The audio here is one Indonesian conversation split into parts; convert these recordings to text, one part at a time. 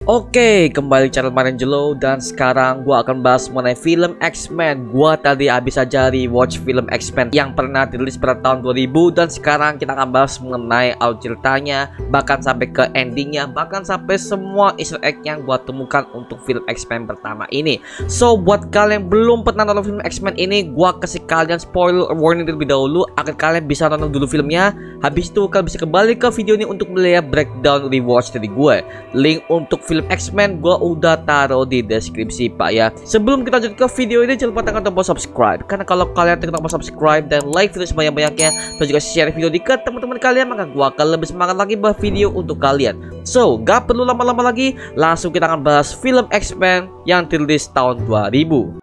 Oke, kembali channel Marangelo dan sekarang gua akan bahas mengenai film X-Men. Gua tadi habis aja rewatch film X-Men yang pernah dirilis pada tahun 2000 dan sekarang kita akan bahas mengenai alur ceritanya, bahkan sampai ke endingnya, bahkan sampai semua easter egg yang gua temukan untuk film X-Men pertama ini. So, buat kalian yang belum pernah nonton film X-Men ini, gua kasih kalian spoiler warning terlebih dahulu agar kalian bisa nonton dulu filmnya. Habis itu kalian bisa kembali ke video ini untuk melihat breakdown rewatch dari gue. Link untuk film X-Men gue udah taruh di deskripsi pak ya. Sebelum kita lanjut ke video ini, jangan lupa tekan tombol subscribe, karena kalau kalian tekan tombol subscribe dan like video sebanyak-banyaknya dan juga share video ini ke teman-teman kalian, maka gue akan lebih semangat lagi buat video untuk kalian. So, gak perlu lama-lama lagi, langsung kita akan bahas film X-Men yang dirilis tahun 2000.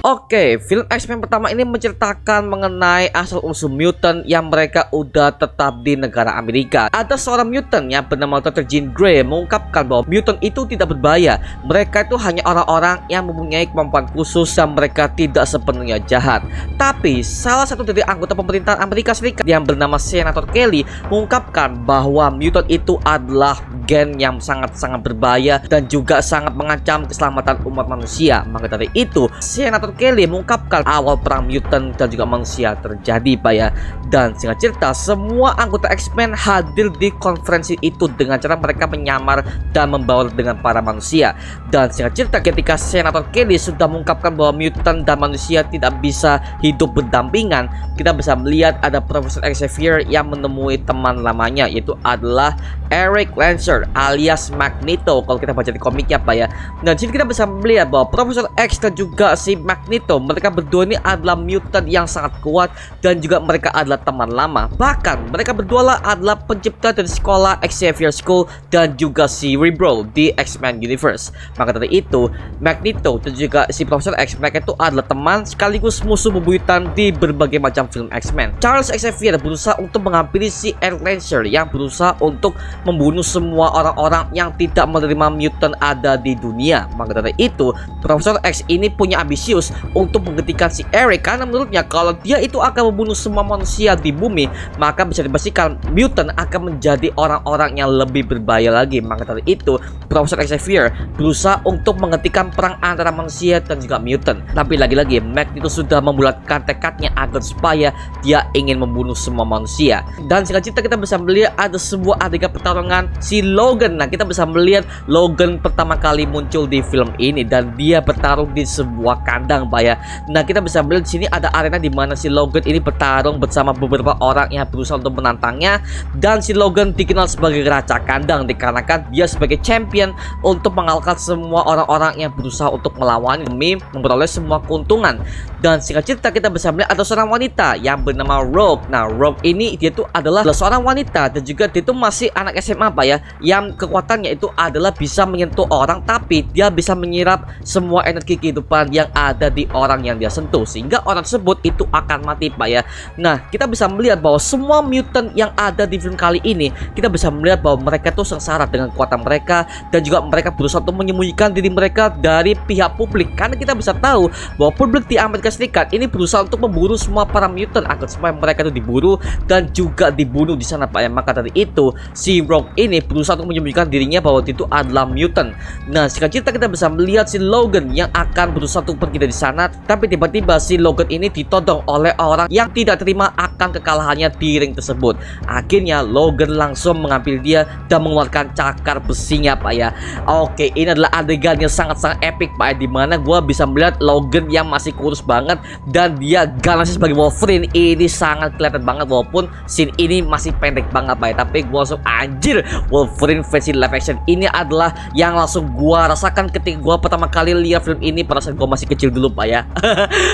Oke, film X-Men pertama ini menceritakan mengenai asal-usul mutant yang mereka udah tetap di negara Amerika. Ada seorang mutant yang bernama Dr. Jean Grey mengungkapkan bahwa mutant itu tidak berbahaya. Mereka itu hanya orang-orang yang mempunyai kemampuan khusus dan mereka tidak sepenuhnya jahat. Tapi salah satu dari anggota pemerintahan Amerika Serikat yang bernama Senator Kelly mengungkapkan bahwa mutant itu adalah gen yang sangat-sangat berbahaya dan juga sangat mengancam keselamatan umat manusia. Maka dari itu, Senator Kelly mengungkapkan awal perang mutant dan juga manusia terjadi pak ya. Dan singkat cerita, semua anggota X-Men hadir di konferensi itu dengan cara mereka menyamar dan membaur dengan para manusia. Dan singkat cerita, ketika Senator Kelly sudah mengungkapkan bahwa mutant dan manusia tidak bisa hidup berdampingan, kita bisa melihat ada Profesor Xavier yang menemui teman lamanya, yaitu adalah Erik Lancer alias Magneto kalau kita baca di komiknya pak ya. Dan sini kita bisa melihat bahwa Profesor X dan juga si Magneto, mereka berdua ini adalah mutant yang sangat kuat dan juga mereka adalah teman lama. Bahkan mereka berdua lah adalah pencipta dari sekolah Xavier School dan juga si Cerebro di X-Men Universe. Maka dari itu, Magneto dan juga si Profesor X, mereka itu adalah teman sekaligus musuh bebuyutan di berbagai macam film X-Men. Charles Xavier berusaha untuk menghampiri si Erik Lancer yang berusaha untuk membunuh semua orang-orang yang tidak menerima mutant ada di dunia. Maka dari itu, Profesor X ini punya ambisius untuk menghentikan si Erik, karena menurutnya kalau dia itu akan membunuh semua manusia di bumi, maka bisa dipastikan mutant akan menjadi orang-orang yang lebih berbahaya lagi. Maka dari itu, Profesor Xavier berusaha untuk menghentikan perang antara manusia dan juga mutant. Tapi lagi-lagi, Magneto sudah membulatkan tekadnya agar supaya dia ingin membunuh semua manusia. Dan singkat cerita, kita bisa melihat ada sebuah adegan pertarungan si Logan. Nah, kita bisa melihat Logan pertama kali muncul di film ini dan dia bertarung di sebuah kandang pak ya. Nah, kita bisa melihat di sini ada arena di mana si Logan ini bertarung bersama beberapa orang yang berusaha untuk menantangnya, dan si Logan dikenal sebagai raja kandang dikarenakan dia sebagai champion untuk mengalahkan semua orang-orang yang berusaha untuk melawan demi memperoleh semua keuntungan. Dan singkat cerita, kita bisa melihat ada seorang wanita yang bernama Rogue. Nah, Rogue ini dia tuh adalah seorang wanita dan juga dia tuh masih anak SMA pak ya, yang kekuatannya itu adalah bisa menyentuh orang, tapi dia bisa menyerap semua energi kehidupan yang ada di orang yang dia sentuh, sehingga orang tersebut itu akan mati pak ya. Nah, kita bisa melihat bahwa semua mutant yang ada di film kali ini, kita bisa melihat bahwa mereka tuh sengsara dengan kekuatan mereka dan juga mereka berusaha untuk menyembunyikan diri mereka dari pihak publik, karena kita bisa tahu bahwa publik di Amerika Serikat ini berusaha untuk memburu semua para mutant agar supaya mereka itu diburu dan juga dibunuh di sana pak ya. Maka dari itu, si Rogue ini berusaha untuk menyembunyikan dirinya bahwa itu adalah mutant. Nah, singkat cerita, kita bisa melihat si Logan yang akan berusaha untuk pergi dari sana, tapi tiba-tiba si Logan ini ditodong oleh orang yang tidak terima akan kekalahannya di ring tersebut. Akhirnya Logan langsung mengambil dia dan mengeluarkan cakar besinya pak ya. Oke, ini adalah adegan yang sangat-sangat epic pak ya, dimana gue bisa melihat Logan yang masih kurus banget dan dia galasnya sebagai Wolverine. Ini sangat kelihatan banget walaupun scene ini masih pendek banget pak ya, tapi gue langsung anjir, Wolverine versi live action ini adalah yang langsung gue rasakan ketika gue pertama kali lihat film ini pada saat gue masih kecil dulu pak ya. ya.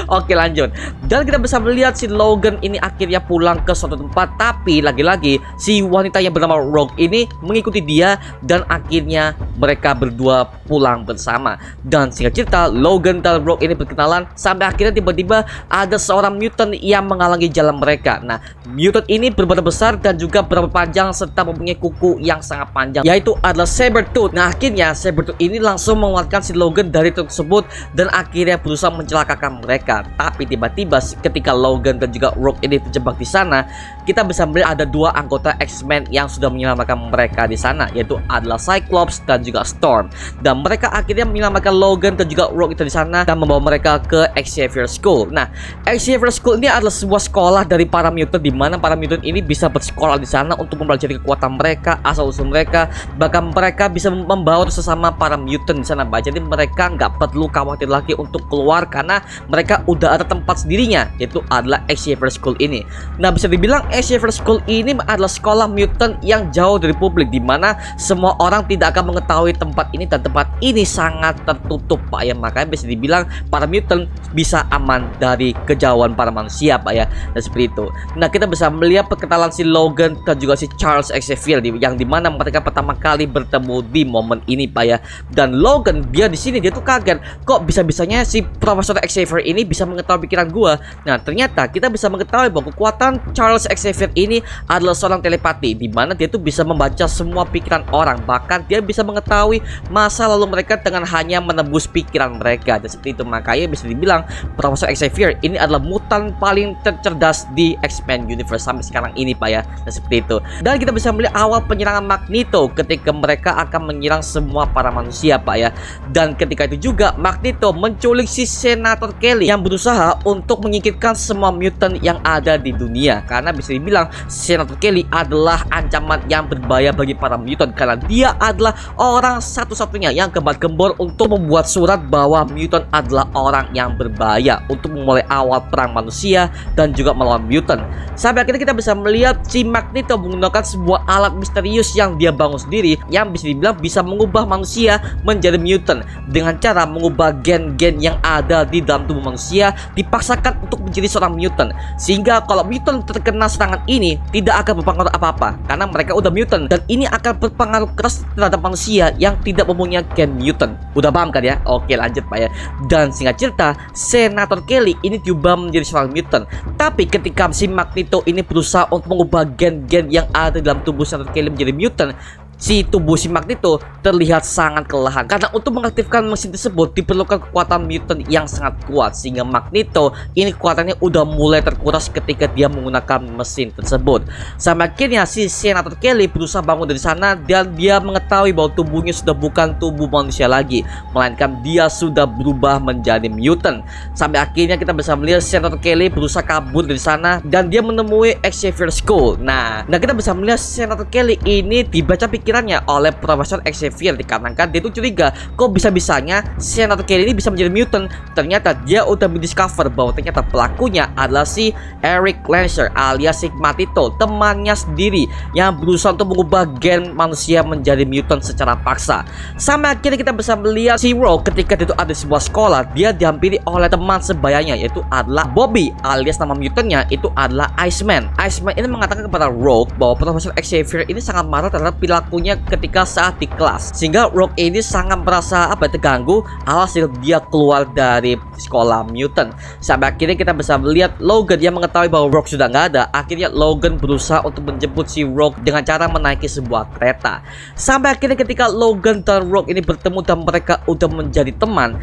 Oke, lanjut. Dan kita bisa melihat si Logan ini akhirnya pulang ke suatu tempat, tapi lagi-lagi si wanita yang bernama Rogue ini mengikuti dia dan akhirnya mereka berdua pulang bersama. Dan singkat cerita, Logan dan Rogue ini berkenalan sampai akhirnya tiba-tiba ada seorang mutant yang menghalangi jalan mereka. Nah, mutant ini berbadan besar dan juga berambut panjang serta mempunyai kuku yang sangat panjang, yaitu adalah Sabretooth. Nah, akhirnya Sabretooth ini langsung mengeluarkan si Logan dari truk tersebut dan akhirnya berusaha mencelakakan mereka. Tapi tiba-tiba ketika Logan dan juga Rogue ini terjebak di sana, kita bisa melihat ada dua anggota X-Men yang sudah menyelamatkan mereka di sana, yaitu adalah Cyclops dan juga Storm. Dan mereka akhirnya menyelamatkan Logan dan juga Rogue itu di sana dan membawa mereka ke Xavier School. Nah, Xavier School ini adalah sebuah sekolah dari para mutant, di mana para mutant ini bisa bersekolah di sana untuk mempelajari kekuatan mereka, asal-usul mereka, bahkan mereka bisa membawa sesama para mutant di sana. Jadi mereka nggak perlu khawatir lagi untuk keluar karena mereka udah ada tempat sendirinya, yaitu adalah Xavier School ini. Nah, bisa dibilang Xavier School ini adalah sekolah mutant yang jauh dari publik, di mana semua orang tidak akan mengetahui tempat ini, dan tempat ini sangat tertutup, Pak ya. Makanya bisa dibilang para mutant bisa aman dari kejauhan para manusia, Pak ya. Dan seperti itu. Nah, kita bisa melihat perkenalan si Logan dan juga si Charles Xavier yang dimana mereka pertama kali bertemu di momen ini, Pak ya. Dan Logan dia di sini dia tuh kaget, kok bisa-bisanya si Profesor Xavier ini bisa mengetahui pikiran gua. Nah, ternyata kita bisa mengetahui bahwa kekuatan Charles Xavier ini adalah seorang telepati, di mana dia tuh bisa membaca semua pikiran orang, bahkan dia bisa mengetahui masa lalu mereka dengan hanya menembus pikiran mereka. Dan seperti itu, makanya bisa dibilang Profesor Xavier ini adalah mutan paling tercerdas di X-Men Universe sampai sekarang ini, Pak ya. Dan seperti itu. Dan kita bisa melihat awal penyerangan Magneto ketika mereka akan menyerang semua para manusia, Pak ya. Dan ketika itu juga Magneto menculik si Senator Kelly yang berusaha untuk menyingkirkan semua mutant yang ada di dunia, karena bisa dibilang Senator Kelly adalah ancaman yang berbahaya bagi para mutant, karena dia adalah orang satu-satunya yang gembar-gembor untuk membuat surat bahwa mutant adalah orang yang berbahaya untuk memulai awal perang manusia dan juga melawan mutant. Sampai akhirnya kita bisa melihat si Magneto menggunakan sebuah alat misterius yang dia bangun sendiri, yang bisa dibilang bisa mengubah manusia menjadi mutant dengan cara mengubah gen-gen yang ada di dalam tubuh manusia dipaksakan untuk menjadi seorang mutant, sehingga kalau mutant terkena serangan ini tidak akan berpengaruh apa-apa karena mereka udah mutant, dan ini akan berpengaruh keras terhadap manusia yang tidak mempunyai gen mutant. Udah paham kan ya? Oke, lanjut, Pak ya. Dan singkat cerita, Senator Kelly ini diubah menjadi seorang mutant, tapi ketika si Magneto ini berusaha untuk mengubah gen-gen yang ada dalam tubuh Senator Kelly menjadi mutant, si tubuh si Magneto terlihat sangat kelelahan, karena untuk mengaktifkan mesin tersebut diperlukan kekuatan mutant yang sangat kuat, sehingga Magneto ini kekuatannya udah mulai terkuras ketika dia menggunakan mesin tersebut. Sampai akhirnya si Senator Kelly berusaha bangun dari sana dan dia mengetahui bahwa tubuhnya sudah bukan tubuh manusia lagi, melainkan dia sudah berubah menjadi mutant. Sampai akhirnya kita bisa melihat Senator Kelly berusaha kabur dari sana dan dia menemui Xavier School. Nah kita bisa melihat Senator Kelly ini dibaca pikirannya oleh Profesor Xavier, dikarenakan dia itu curiga kok bisa-bisanya Senator Kelly ini bisa menjadi mutant. Ternyata dia udah mendiscover bahwa ternyata pelakunya adalah si Eric Lancer alias Sigma Tito, temannya sendiri yang berusaha untuk mengubah gen manusia menjadi mutant secara paksa. Sampai akhirnya kita bisa melihat si Rogue ketika dia itu ada di sebuah sekolah, dia dihampiri oleh teman sebayanya, yaitu adalah Bobby alias nama mutantnya itu adalah Iceman. Iceman ini mengatakan kepada Rogue bahwa Profesor Xavier ini sangat marah terhadap perilaku ketika saat di kelas, sehingga Rogue ini sangat merasa terganggu, alhasil dia keluar dari sekolah mutant. Sampai akhirnya kita bisa melihat Logan yang mengetahui bahwa Rogue sudah nggak ada. Akhirnya Logan berusaha untuk menjemput si Rogue dengan cara menaiki sebuah kereta. Sampai akhirnya ketika Logan dan Rogue ini bertemu dan mereka udah menjadi teman,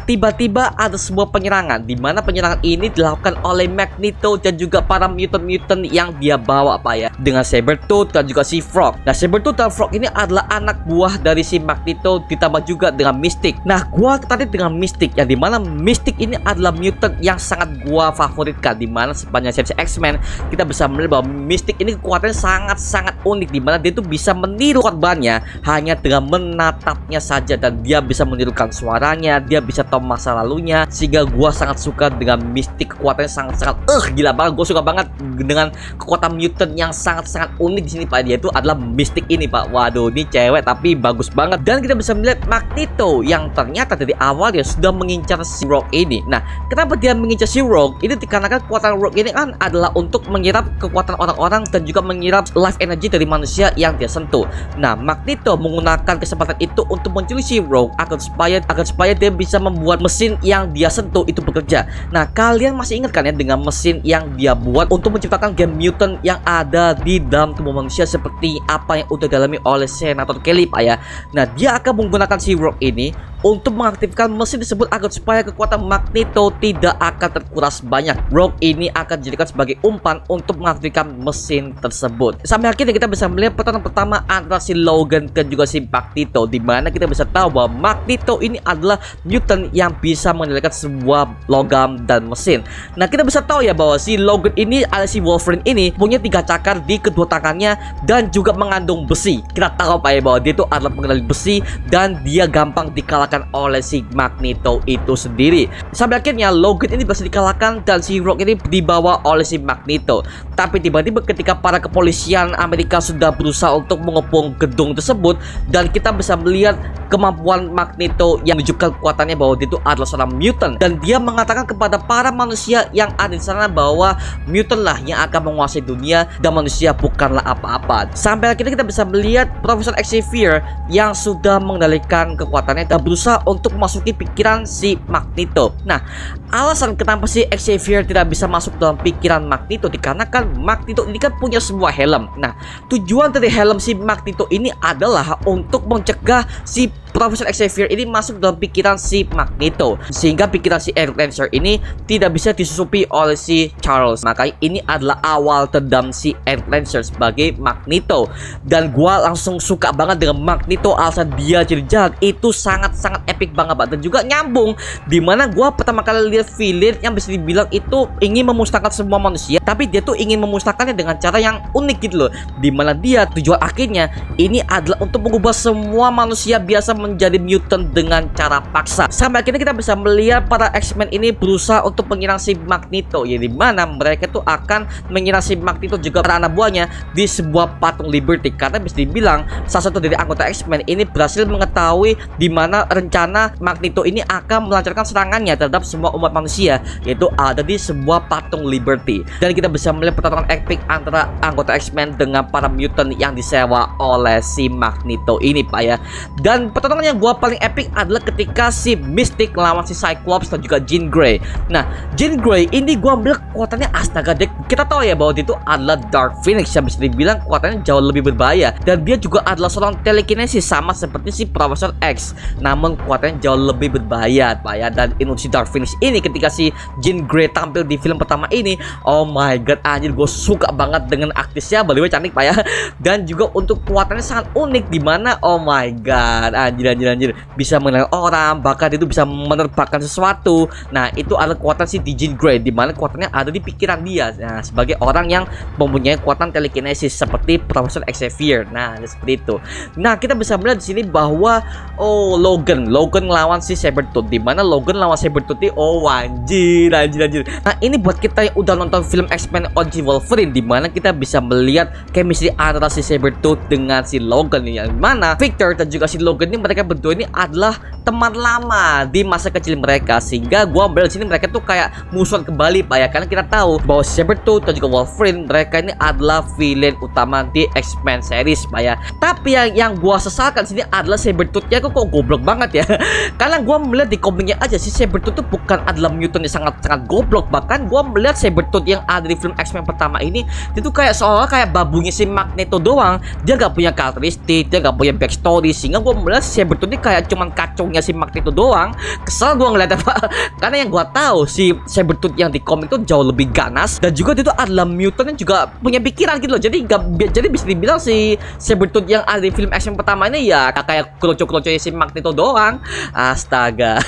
tiba-tiba ada sebuah penyerangan, di mana penyerangan ini dilakukan oleh Magneto dan juga para mutant-mutant yang dia bawa, Pak ya, dengan Sabretooth dan juga si Frog. Nah, Sabretooth dan Frog ini adalah anak buah dari si Magneto ditambah juga dengan Mystic. Nah, gua tertarik dengan Mystic, yang dimana Mystic ini adalah mutant yang sangat gua favoritkan, dimana sepanjang series X-Men kita bisa melihat bahwa Mystic ini kekuatannya sangat-sangat unik, dimana dia itu bisa meniru korbannya hanya dengan menatapnya saja, dan dia bisa menirukan suaranya, dia bisa tahu masa lalunya, sehingga gua sangat suka dengan Mystic. Kekuatannya sangat-sangat gila banget. Gua suka banget dengan kekuatan mutant yang sangat-sangat unik di sini, Pak. Dia itu adalah Mystic ini, Pak. Waduh, ini cewek tapi bagus banget. Dan kita bisa melihat Magneto yang ternyata dari awal dia sudah mengincar si Rogue ini. Nah, kenapa dia mengincar si Rogue? Ini dikarenakan kekuatan Rogue ini kan adalah untuk menyerap kekuatan orang-orang dan juga menyerap life energy dari manusia yang dia sentuh. Nah, Magneto menggunakan kesempatan itu untuk menculik si Rogue agar supaya dia bisa membuat mesin yang dia sentuh itu bekerja. Nah, kalian masih ingat kan ya dengan mesin yang dia buat untuk menciptakan game mutant yang ada di dalam tubuh manusia seperti apa yang udah dialami oleh Senator Kelly, Pak ya. Nah, dia akan menggunakan si Rogue ini untuk mengaktifkan mesin tersebut agar supaya kekuatan Magneto tidak akan terkuras banyak. Rogue ini akan dijadikan sebagai umpan untuk mengaktifkan mesin tersebut. Sampai akhirnya kita bisa melihat pertarungan pertama antara si Logan dan juga si Magneto, di mana kita bisa tahu bahwa Magneto ini adalah mutant yang bisa mengendalikan sebuah logam dan mesin. Nah, kita bisa tahu ya bahwa si Logan ini alias si Wolverine ini punya 3 cakar di kedua tangannya dan juga mengandung besi. Kita tahu Pak ya bahwa dia itu adalah pengendali besi dan dia gampang dikalahkan oleh si Magneto itu sendiri. Sampai akhirnya Logan ini berhasil dikalahkan dan si Rogue ini dibawa oleh si Magneto. Tapi tiba-tiba ketika para kepolisian Amerika sudah berusaha untuk mengepung gedung tersebut, dan kita bisa melihat kemampuan Magneto yang menunjukkan kekuatannya bahwa dia itu adalah seorang mutant, dan dia mengatakan kepada para manusia yang ada di sana bahwa mutant lah yang akan menguasai dunia dan manusia bukanlah apa-apa. Sampai akhirnya kita bisa melihat Profesor Xavier yang sudah mengendalikan kekuatannya dan berusaha untuk memasuki pikiran si Magneto. Nah, alasan kenapa si Xavier tidak bisa masuk dalam pikiran Magneto dikarenakan Magneto ini kan punya sebuah helm. Nah, tujuan dari helm si Magneto ini adalah untuk mencegah si Profesor Xavier ini masuk dalam pikiran si Magneto, sehingga pikiran si Eric Lancer ini tidak bisa disusupi oleh si Charles. Makanya ini adalah awal dendam si Eric Lancer sebagai Magneto. Dan gua langsung suka banget dengan Magneto, alasan dia jadi jahat itu sangat-sangat epic banget, Pak. Dan juga nyambung, dimana gua pertama kali lihat villain yang bisa dibilang itu ingin memusnahkan semua manusia, tapi dia tuh ingin memusnahkannya dengan cara yang unik gitu loh, dimana dia tujuan akhirnya ini adalah untuk mengubah semua manusia biasa menjadi mutant dengan cara paksa. Sampai akhirnya kita bisa melihat para X-Men ini berusaha untuk menyerang si Magneto, ya dimana mereka tuh akan menyerang si Magneto juga para anak buahnya di sebuah patung Liberty, karena bisa dibilang salah satu dari anggota X-Men ini berhasil mengetahui dimana rencana Magneto ini akan melancarkan serangannya terhadap semua umat manusia, yaitu ada di sebuah patung Liberty. Dan kita bisa melihat pertarungan epic antara anggota X-Men dengan para mutant yang disewa oleh si Magneto ini, Pak ya. Dan pertarungan yang gua paling epic adalah ketika si Mystic lawan si Cyclops dan juga Jean Grey. Nah, Jean Grey ini gua ambil kekuatannya astaga dek. Kita tahu ya bahwa dia itu adalah Dark Phoenix yang bisa dibilang kekuatannya jauh lebih berbahaya, dan dia juga adalah seorang telekinesis sama seperti si Profesor X. Namun kekuatannya jauh lebih berbahaya, Pak ya. Dan si Dark Phoenix ini ketika si Jean Grey tampil di film pertama ini, oh my god anjir, gue suka banget dengan aktrisnya, by the way cantik Pak ya. Dan juga untuk kekuatannya sangat unik, dimana oh my god anjir bisa mengenal orang, bahkan itu bisa menerbangkan sesuatu. Nah, itu adalah kekuatan si Jean Grey, dimana kekuatannya ada di pikiran dia. Nah, sebagai orang yang mempunyai kekuatan telekinesis seperti Profesor Xavier. Nah, seperti itu. Nah, kita bisa melihat di sini bahwa oh Logan lawan si Sabretooth, dimana Logan lawan Sabretooth ini oh anjir. Nah, ini buat kita yang udah nonton film X-Men Origins Wolverine, dimana kita bisa melihat chemistry antara si Sabretooth dengan si Logan, yang mana Victor dan juga si Logan ini mereka berdua ini adalah teman lama di masa kecil mereka, sehingga gua ambil di sini mereka tuh kayak musuhan kembali Pak ya, karena kita tahu bahwa Sabretooth dan juga Wolverine mereka ini adalah villain utama di X-Men series Pak ya. Tapi yang gua sesalkan sini adalah Sabretooth-nya kok goblok banget ya. Karena gua melihat di komiknya aja si Sabretooth itu bukan adalah mutant yang sangat goblok, bahkan gua melihat Sabretooth yang ada di film X-Men pertama ini itu kayak seolah kayak babunya si Magneto doang, dia gak punya karakteristik, dia gak punya backstory, sehingga gua melihat Sabretooth ini kayak cuman kacungnya si Magneto doang. Kesel gua ngeliatnya Pak, karena yang gua tahu si Sabretooth yang di komik itu jauh lebih ganas, dan juga dia itu adalah mutant yang juga punya pikiran gitu loh. Jadi bisa dibilang si Sabretooth yang ada di film X-Men pertama ini ya kayak kelucu-kelucunya si Magneto doang. Astaga.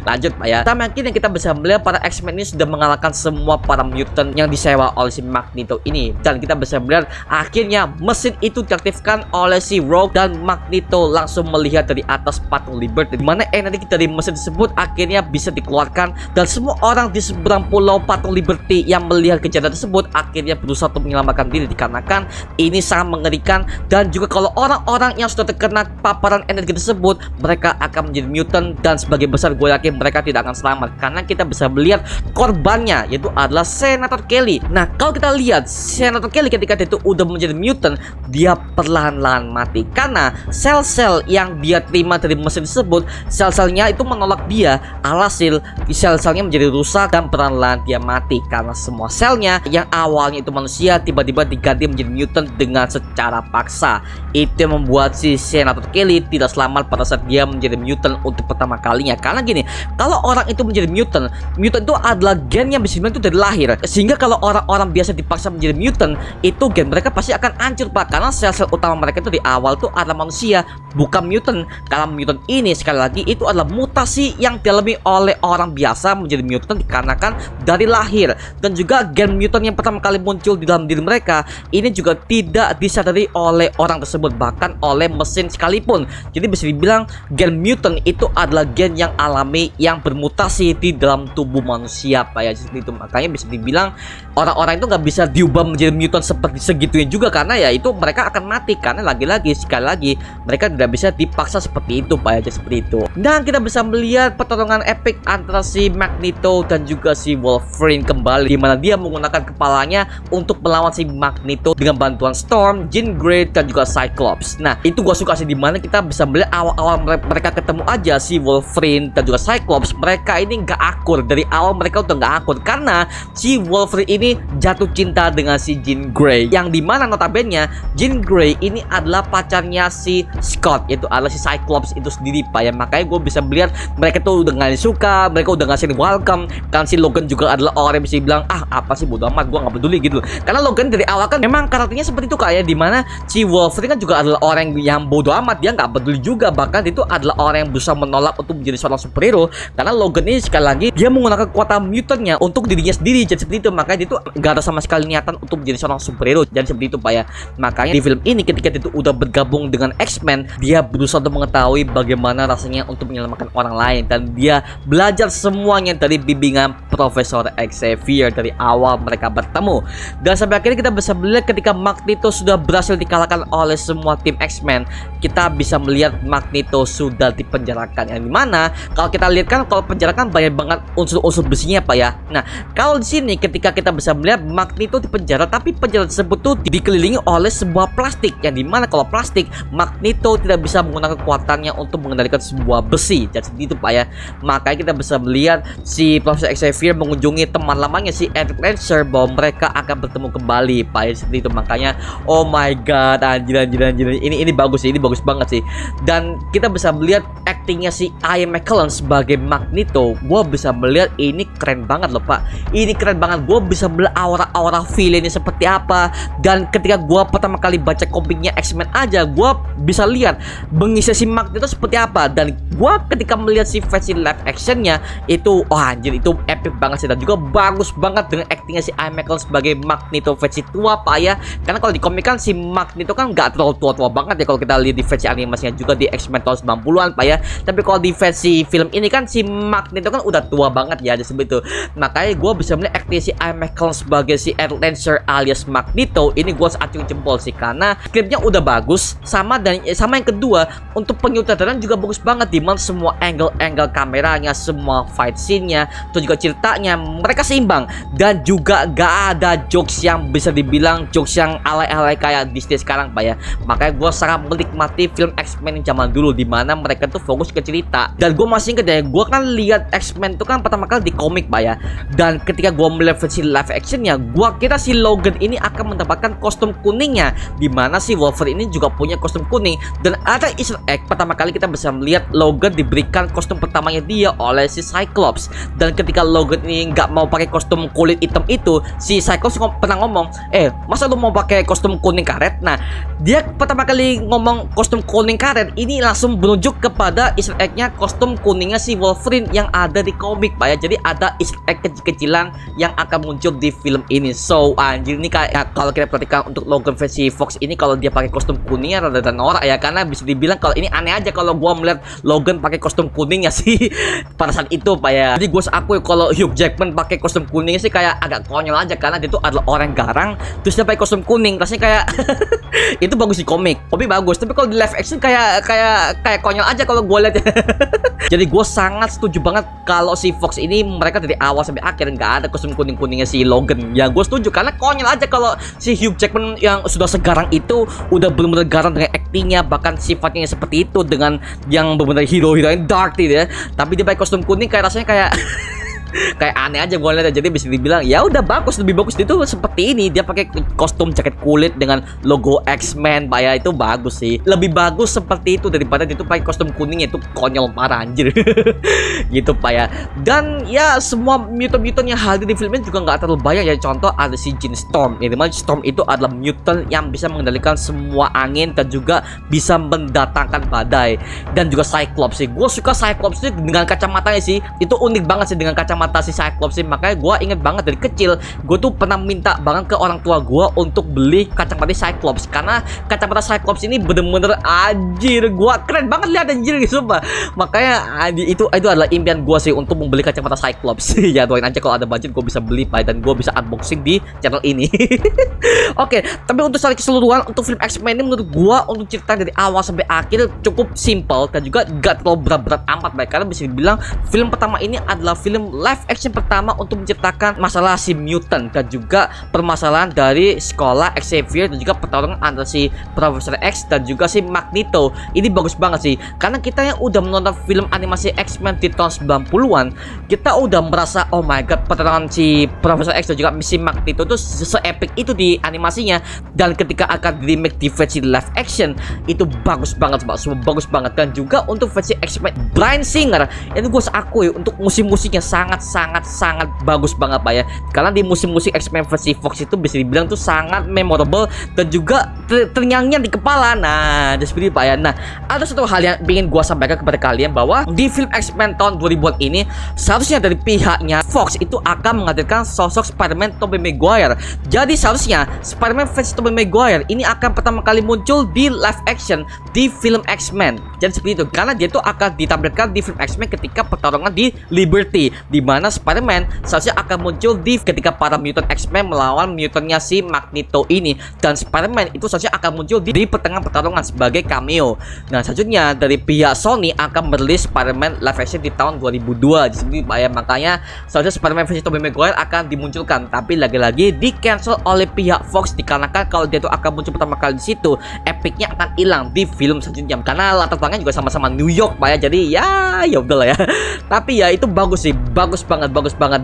Lanjut Pak ya. Sama yang kita bisa melihat para X-Men ini sudah mengalahkan semua para mutant yang disewa oleh si Magneto ini, dan kita bisa melihat akhirnya mesin itu diaktifkan oleh si Rogue, dan Magneto langsung melihat melihat dari atas patung Liberty, dimana energi dari mesin tersebut akhirnya bisa dikeluarkan, dan semua orang di seberang pulau patung Liberty yang melihat kejadian tersebut akhirnya berusaha untuk menyelamatkan diri, dikarenakan ini sangat mengerikan. Dan juga kalau orang-orang yang sudah terkena paparan energi tersebut, mereka akan menjadi mutant, dan sebagai besar gue yakin mereka tidak akan selamat, karena kita bisa melihat korbannya yaitu adalah Senator Kelly. Nah, kalau kita lihat Senator Kelly ketika dia itu udah menjadi mutant, dia perlahan-lahan mati karena sel-sel yang dia terima dari mesin tersebut, sel-selnya itu menolak dia. Alhasil sel-selnya menjadi rusak dan perlahan-lahan dia mati karena semua selnya yang awalnya itu manusia tiba-tiba diganti menjadi mutant dengan secara paksa. Itu yang membuat si Senator Kelly tidak selamat pada saat dia menjadi mutant untuk pertama kalinya. Karena gini, kalau orang itu menjadi mutant itu adalah gen yang bisa itu dari lahir, sehingga kalau orang-orang biasa dipaksa menjadi mutant, itu gen mereka pasti akan hancur pak, karena sel-sel utama mereka itu di awal tuh adalah manusia, bukan mutant. Karena mutant ini sekali lagi itu adalah mutasi yang dialami oleh orang biasa menjadi mutant dikarenakan dari lahir. Dan juga gen mutant yang pertama kali muncul di dalam diri mereka ini juga tidak disadari oleh orang tersebut, bahkan oleh mesin sekalipun. Jadi bisa dibilang gen mutant itu adalah gen yang alami yang bermutasi di dalam tubuh manusia pak ya, seperti itu. Makanya bisa dibilang orang-orang itu nggak bisa diubah menjadi mutant seperti segitunya juga, karena ya itu mereka akan mati, karena lagi-lagi sekali lagi mereka tidak bisa dipaksa seperti itu pak ya, seperti itu. Dan kita bisa melihat pertarungan epic antara si Magneto dan juga si Wolverine kembali, dimana dia menggunakan kepalanya untuk melawan si Magneto dengan bantuan Storm, Jean Grey dan juga Cyclops. Nah, itu gua suka sih, dimana kita bisa melihat awal-awal mereka ketemu aja si Wolverine dan juga Cyclops, mereka ini nggak akur. Dari awal mereka udah nggak akur karena si Wolverine ini jatuh cinta dengan si Jean Grey, yang dimana notabene Jean Grey ini adalah pacarnya si Scott, yaitu adalah si Cyclops itu sendiri pak ya. Makanya gue bisa melihat mereka tuh udah nggak suka, mereka udah ngasih welcome. Kan si Logan juga adalah orang yang bisa bilang apa sih bodo amat, gue nggak peduli gitu. Karena Logan dari awal kan memang karakternya seperti itu kayak, dimana si Wolverine kan juga adalah orang yang bodo amat, dia nggak peduli juga, bahkan itu adalah orang yang berusaha menolak untuk menjadi seorang superhero. Karena Logan ini sekali lagi dia menggunakan kekuatan mutantnya untuk dirinya sendiri, jadi seperti itu. Makanya dia itu nggak ada sama sekali niatan untuk menjadi seorang superhero, dan seperti itu pak ya. Makanya di film ini ketika dia itu udah bergabung dengan X-Men, dia berusaha untuk mengetahui bagaimana rasanya untuk menyelamatkan orang lain, dan dia belajar semuanya dari bimbingan Profesor Xavier dari awal mereka bertemu. Dan sampai akhirnya kita bisa melihat ketika Magneto sudah berhasil dikalahkan oleh semua tim X-Men, kita bisa melihat Magneto sudah dipenjarakan, yang dimana kalau kita lihat kan kalau penjara kan banyak banget unsur-unsur besinya pak ya. Nah, kalau di sini ketika kita bisa melihat Magneto di penjara, tapi penjara tersebut tuh dikelilingi oleh sebuah plastik, yang dimana kalau plastik Magneto tidak bisa menggunakan kekuatannya untuk mengendalikan sebuah besi, dan seperti itu pak ya. Makanya kita bisa melihat si Profesor Xavier mengunjungi teman lamanya si Eric Lancer, bahwa mereka akan bertemu kembali pak ya, seperti itu. Makanya oh my god, anjir ini bagus sih, ini bagus banget sih. Dan kita bisa melihat aktingnya si Ian McKellen sebagai Magneto, gue bisa melihat ini keren banget loh pak, ini keren banget. Gue bisa melihat aura-aura villainnya seperti apa, dan ketika gue pertama kali baca komiknya X-Men aja, gue bisa lihat bengisnya si Magneto seperti apa. Dan gue ketika melihat si versi live actionnya itu, wah anjir itu epic banget sih, dan juga bagus banget dengan aktingnya si Ian McKellen sebagai Magneto versi tua pak ya. Karena kalau di komik kan si Magneto kan nggak terlalu tua-tua banget ya, kalau kita lihat di versi animasinya juga di X-Men tahun 90-an pak ya. Tapi kalau di versi film ini kan si Magneto kan udah tua banget ya, seperti itu. Makanya gue bisa melihat akting si Ian McKellen sebagai si Eric Lancer alias Magneto ini gue acung jempol sih, karena skripnya udah bagus, sama yang kedua untuk penyutradaraan juga bagus banget, dimana semua angle kameranya, semua fight scene-nya, terus juga ceritanya mereka seimbang, dan juga gak ada jokes yang bisa dibilang jokes yang alay-alay kayak Disney sekarang pak ya. Makanya gue sangat menikmati film X-Men yang zaman dulu, dimana mereka tuh fokus ke cerita. Dan gue masih inget ya, gue kan lihat X-Men itu kan pertama kali di komik pak ya, dan ketika gue melihat versi live actionnya, gue kira si Logan ini akan mendapatkan kostum kuningnya, dimana si Wolverine ini juga punya kostum kuning. Dan ada Easter egg, pertama kali kita bisa melihat Logan diberikan kostum pertamanya dia oleh si Cyclops. Dan ketika Logan ini nggak mau pakai kostum kulit hitam itu, si Cyclops pernah ngomong, masa lu mau pakai kostum kuning karet? Nah, dia pertama kali ngomong kostum kuning karet ini langsung menunjuk kepada Easter egg-nya kostum kuningnya si Wolverine yang ada di komik pak ya. Jadi ada Easter egg kecil-kecilan yang akan muncul di film ini. So anjir ini kayak kalau kita perhatikan untuk Logan versi Fox ini, kalau dia pakai kostum kuning rada norak ya, karena bisa dibilang kalau ini aneh aja kalau gua melihat Logan pakai kostum kuningnya sih pada saat itu Pak ya. Jadi gue akui kalau Hugh Jackman pakai kostum kuning sih kayak agak konyol aja, karena dia tuh adalah orang garang terus dia pakai kostum kuning, rasanya kayak itu bagus di komik bagus, tapi kalau di live action kayak konyol aja kalau gue lihat. Jadi gue sangat setuju banget kalau si Fox ini mereka dari awal sampai akhir nggak ada kostum kuning-kuningnya si Logan. Ya gue setuju, karena konyol aja kalau si Hugh Jackman yang sudah segarang itu udah benar-benar garang dengan aktingnya, bahkan sifatnya seperti itu dengan yang benar-benar hero-hero yang dark gitu ya. Tapi dia pakai kostum kuning kayak rasanya kayak kayak aneh aja gue lihat. Jadi bisa dibilang ya udah bagus, lebih bagus itu seperti ini, dia pakai kostum jaket kulit dengan logo X-Men Pak ya, itu bagus sih, lebih bagus seperti itu daripada dia tuh pakai kostum kuning, itu konyol parah anjir. Gitu Pak ya. Dan ya semua mutant-mutant yang hadir di film ini juga nggak terlalu banyak ya. Contoh ada si Jean Storm, ya dimana Storm itu adalah mutant yang bisa mengendalikan semua angin dan juga bisa mendatangkan badai. Dan juga Cyclops sih, gue suka Cyclops sih dengan kacamatanya sih, itu unik banget sih dengan kacamata si Cyclops sih. Makanya gue inget banget dari kecil gue tuh pernah minta banget ke orang tua gue untuk beli kacamata Cyclops, karena kacamata Cyclops ini bener-bener anjir gue keren banget lihat anjir gitu sumpah. Makanya itu adalah impian gue sih untuk membeli kacamata Cyclops. Ya doain aja kalau ada budget gue bisa beli Pak, dan gue bisa unboxing di channel ini. Oke, tapi untuk secara keseluruhan untuk film X-Men ini menurut gue untuk cerita dari awal sampai akhir cukup simple dan juga gak terlalu berat-berat amat Pak, karena bisa dibilang film pertama ini adalah film live action pertama untuk menceritakan masalah si mutant dan juga permasalahan dari sekolah Xavier dan juga pertarungan antara si Profesor X dan juga si Magneto. Ini bagus banget sih, karena kita yang udah menonton film animasi X-Men di tahun 90-an, kita udah merasa oh my god, pertarungan si Profesor X dan juga si Magneto itu se-epic itu di animasinya, dan ketika akan di remake di versi live action itu bagus banget Pak, semua bagus banget. Dan juga untuk versi X-Men Bryan Singer itu gue akui untuk musik-musiknya sangat bagus banget Pak ya, karena di musik-musik X-Men versi Fox itu bisa dibilang tuh sangat memorable dan juga terngiang-ngiang di kepala. Nah, seperti Pak ya. Nah, ada satu hal yang ingin gua sampaikan kepada kalian, bahwa di film X-Men tahun 2000-an ini seharusnya dari pihaknya Fox itu akan menghadirkan sosok Spider-Man Tobey Maguire. Jadi seharusnya Spider-Man versi Tobey Maguire ini akan pertama kali muncul di live action di film X-Men. Jadi seperti itu, karena dia tuh akan ditampilkan di film X-Men ketika pertarungan di Liberty, di mana Spider-Man seharusnya akan muncul di ketika para mutant X-Men melawan mutantnya si Magneto ini, dan Spider-Man itu seharusnya akan muncul di pertengahan pertarungan sebagai cameo. Nah, selanjutnya dari pihak Sony akan merilis Spider-Man live action di tahun 2002. Jadi makanya seharusnya Spider-Man versi Tobey Maguire akan dimunculkan, tapi lagi-lagi di cancel oleh pihak Fox dikarenakan kalau dia tuh akan muncul pertama kali di situ, epicnya akan hilang di film selanjutnya, karena latar belakangnya juga sama-sama New York Pak ya. Jadi ya udahlah ya. Tapi ya itu bagus sih, bagus banget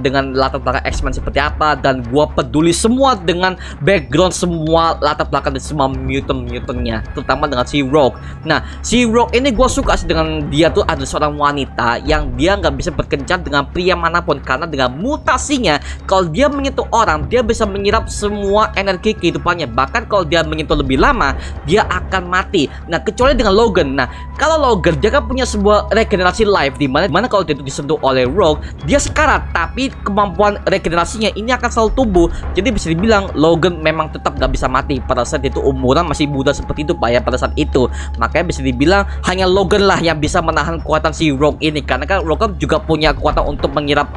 dengan latar belakang X-Men seperti apa, dan gua peduli semua dengan background semua latar belakang dan semua mutant-mutantnya, terutama dengan si Rogue. Nah, si Rogue ini gua suka sih dengan dia tuh adalah seorang wanita yang dia nggak bisa berkencan dengan pria manapun, karena dengan mutasinya kalau dia menyentuh orang dia bisa menyerap semua energi kehidupannya, bahkan kalau dia menyentuh lebih lama dia akan mati. Nah, kecuali dengan Logan. Nah, kalau Logan dia kan punya sebuah regenerasi life, dimana kalau dia itu disentuh oleh Rogue dia sekarat, tapi kemampuan regenerasinya ini akan selalu tumbuh. Jadi bisa dibilang Logan memang tetap gak bisa mati pada saat itu umuran masih muda seperti itu Pak ya pada saat itu. Makanya bisa dibilang hanya Logan lah yang bisa menahan kekuatan si Rogue ini, karena kan Rogue juga punya kekuatan untuk menyerap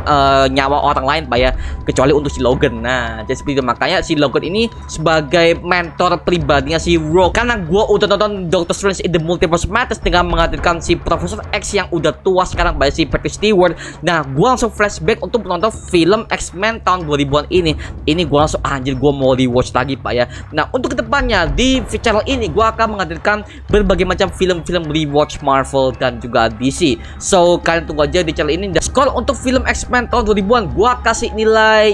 nyawa orang lain Pak ya, kecuali untuk si Logan. Nah, jadi seperti itu, makanya si Logan ini sebagai mentor pribadinya si Rogue. Karena gue udah nonton Doctor Strange in the Multiverse of Madness dengan menghadirkan si Profesor X yang udah tua sekarang Pak ya, si Patrick Stewart. Nah, gue langsung flashback untuk menonton film X-Men tahun 2000-an ini gue langsung anjir, gue mau rewatch lagi Pak ya. Nah, untuk kedepannya di channel ini gue akan menghadirkan berbagai macam film-film rewatch Marvel dan juga DC. So kalian tunggu aja di channel ini. Dan skor untuk film X-Men tahun 2000-an gue kasih nilai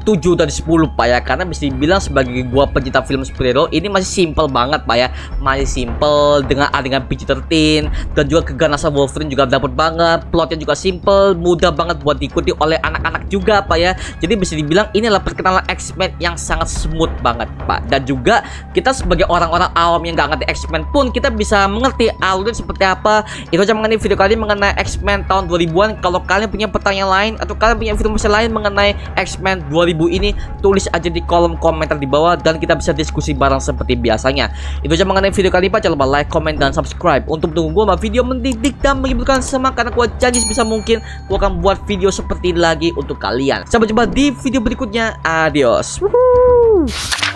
7 dari 10 Pak ya, karena bisa dibilang sebagai gua pencinta film superhero ini masih simple banget Pak ya, masih simple dengan adegan PG-13 dan juga keganasan Wolverine juga dapat banget, plotnya juga simple simple, mudah banget buat diikuti oleh anak-anak juga Pak ya. Jadi bisa dibilang ini adalah perkenalan X-Men yang sangat smooth banget Pak. Dan juga kita sebagai orang-orang awam yang gak ngerti X-Men pun kita bisa mengerti alurnya seperti apa. Itu aja mengenai video kali ini mengenai X-Men tahun 2000-an. Kalau kalian punya pertanyaan lain atau kalian punya informasi lain mengenai X-Men 2000 ini, tulis aja di kolom komentar di bawah dan kita bisa diskusi bareng seperti biasanya. Itu aja mengenai video kali ini Pak. Jangan lupa like, comment, dan subscribe untuk mendukung gue sama video mendidik dan menghiburkan semangat, karena gue janji sebisa mungkin gue akan buat video seperti ini lagi untuk kalian. Sampai jumpa di video berikutnya. Adios. Woohoo.